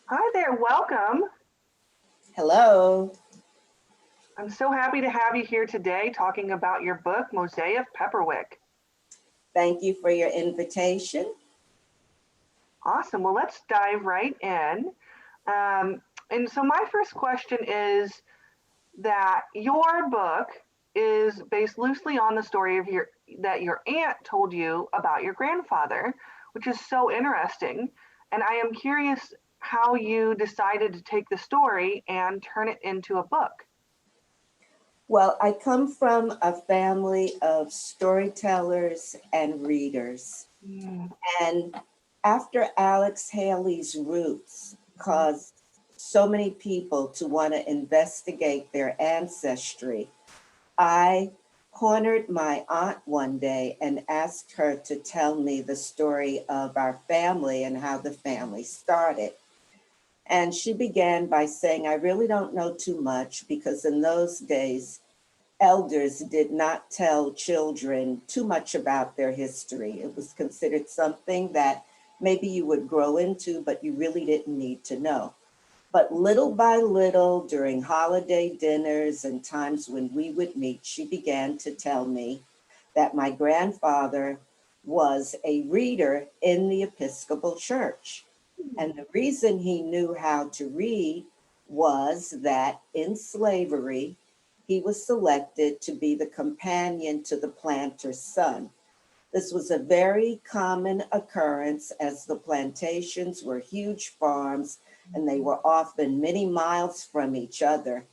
Hi there, welcome. Hello. I'm so happy to have you here today talking about your book, Mozay of Pepperwick. Thank you for your invitation. Awesome. Well, let's dive right in. And so, my first question is that your book is based loosely on the story of your aunt told you about your grandfather, which is so interesting. And I am curious how you decided to take the story and turn it into a book. Well, I come from a family of storytellers and readers. Mm, And after Alex Haley's roots mhm, caused so many people to want to investigate their ancestry, I cornered my aunt one day and asked her to tell me the story of our family and how the family started. And she began by saying, I really don't know too much because in those days, elders did not tell children too much about their history. It was considered something that maybe you would grow into, but you really didn't need to know. But little by little, during holiday dinners and times when we would meet, she began to tell me that my grandfather was a reader in the Episcopal Church. And the reason he knew how to read was that in slavery, he was selected to be the companion to the planter's son. This was a very common occurrence as the plantations were huge farms and they were often many miles from each other.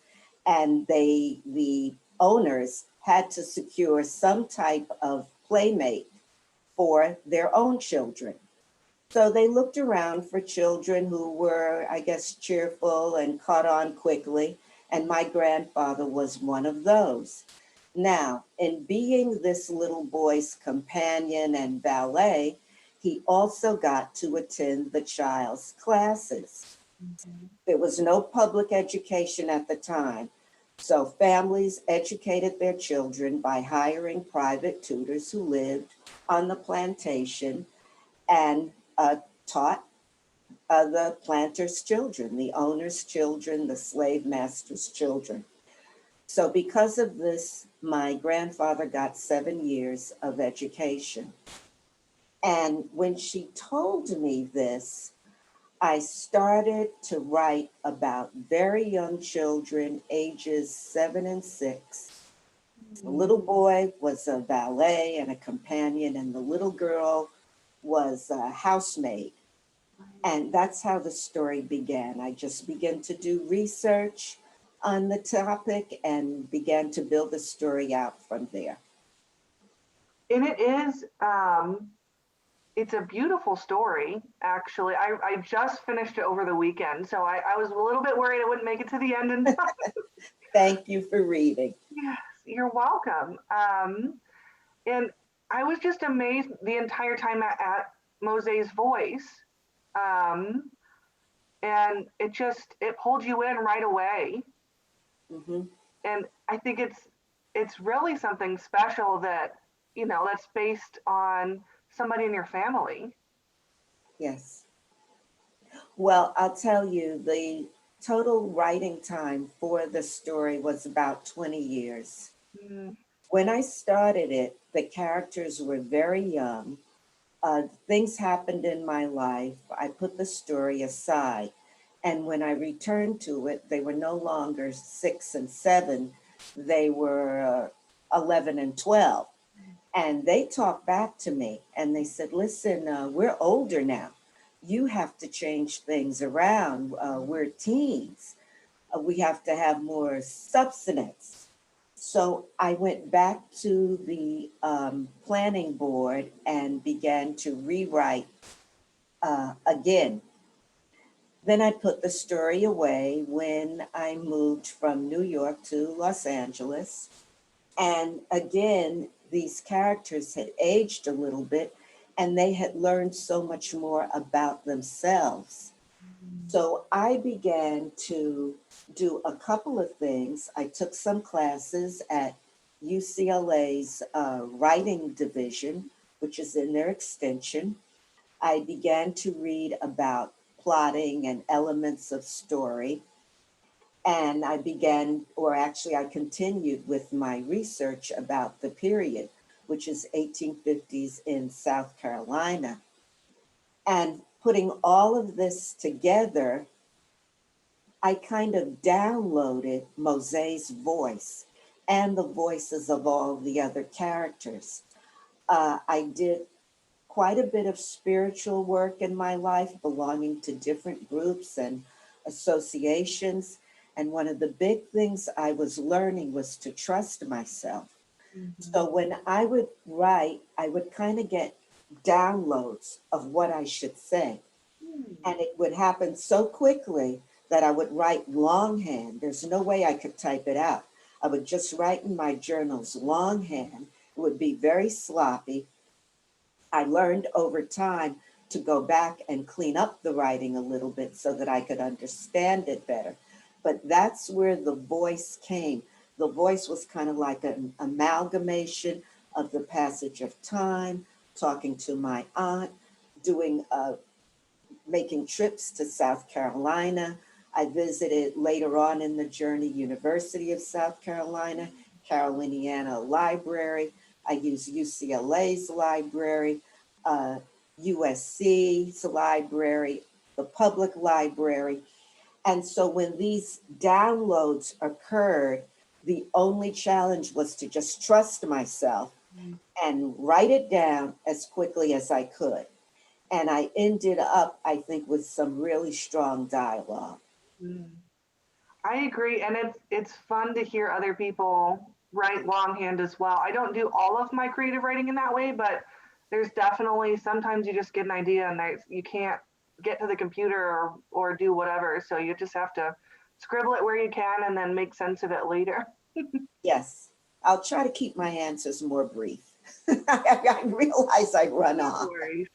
And the owners had to secure some type of playmate for their own children. So they looked around for children who were, I guess, cheerful and caught on quickly. And my grandfather was one of those. Now, in being this little boy's companion and valet, he also got to attend the child's classes. mhm, There was no public education at the time. So families educated their children by hiring private tutors who lived on the plantation and taught the planter's children, the owner's children, the slave master's children. So, because of this, my grandfather got 7 years of education. And when she told me this, I started to write about very young children, ages 7 and 6. The mhm. little boy was a valet and a companion, and the little girl was a housemaid. And that's how the story began. I just began to do research on the topic and began to build the story out from there. And it's a beautiful story, actually. I just finished it over the weekend, so I was a little bit worried I wouldn't make it to the end in time. Thank you for reading. Yes, you're welcome. And I was just amazed the entire time at Mosey's voice. Um, and it pulled you in right away. Hmm. And I think it's really something special that, that's based on somebody in your family. Yes. Well, I'll tell you, the total writing time for the story was about 20 years. Mm, When I started it, the characters were very young. Things happened in my life. I put the story aside. And when I returned to it, they were no longer 6 and 7, they were 11 and 12. And they talked back to me and they said, listen, we're older now. You have to change things around. We're teens. We have to have more substance. So I went back to the planning board and began to rewrite again. Then I put the story away when I moved from New York to Los Angeles. And again, these characters had aged a little bit and they had learned so much more about themselves. So I began to do a couple of things. I took some classes at UCLA's writing division, which is in their extension. I began to read about plotting and elements of story. And I began, or actually I continued with my research about the period, which is 1850s in South Carolina. And putting all of this together, I kind of downloaded Mozay's voice and the voices of all the other characters. I did quite a bit of spiritual work in my life, belonging to different groups and associations. And one of the big things I was learning was to trust myself. Mhm. So when I would write, I would kind of get downloads of what I should say. Hmm. And it would happen so quickly that I would write longhand. There's no way I could type it out. I would just write in my journals longhand. It would be very sloppy. I learned over time to go back and clean up the writing a little bit so that I could understand it better. But that's where the voice came. The voice was kind of like an amalgamation of the passage of time, talking to my aunt, doing making trips to South Carolina. I visited later on in the journey University of South Carolina, Caroliniana Library. I used UCLA's library, uh, USC's library, the public library. And so when these downloads occurred, the only challenge was to just trust myself and write it down as quickly as I could. And I ended up, I think, with some really strong dialogue. Mm. I agree, and it's fun to hear other people write longhand as well. I don't do all of my creative writing in that way, but there's definitely sometimes you just get an idea and you can't get to the computer or do whatever, so you just have to scribble it where you can and then make sense of it later. Yes, I'll try to keep my answers more brief. I realize I run No off. worries.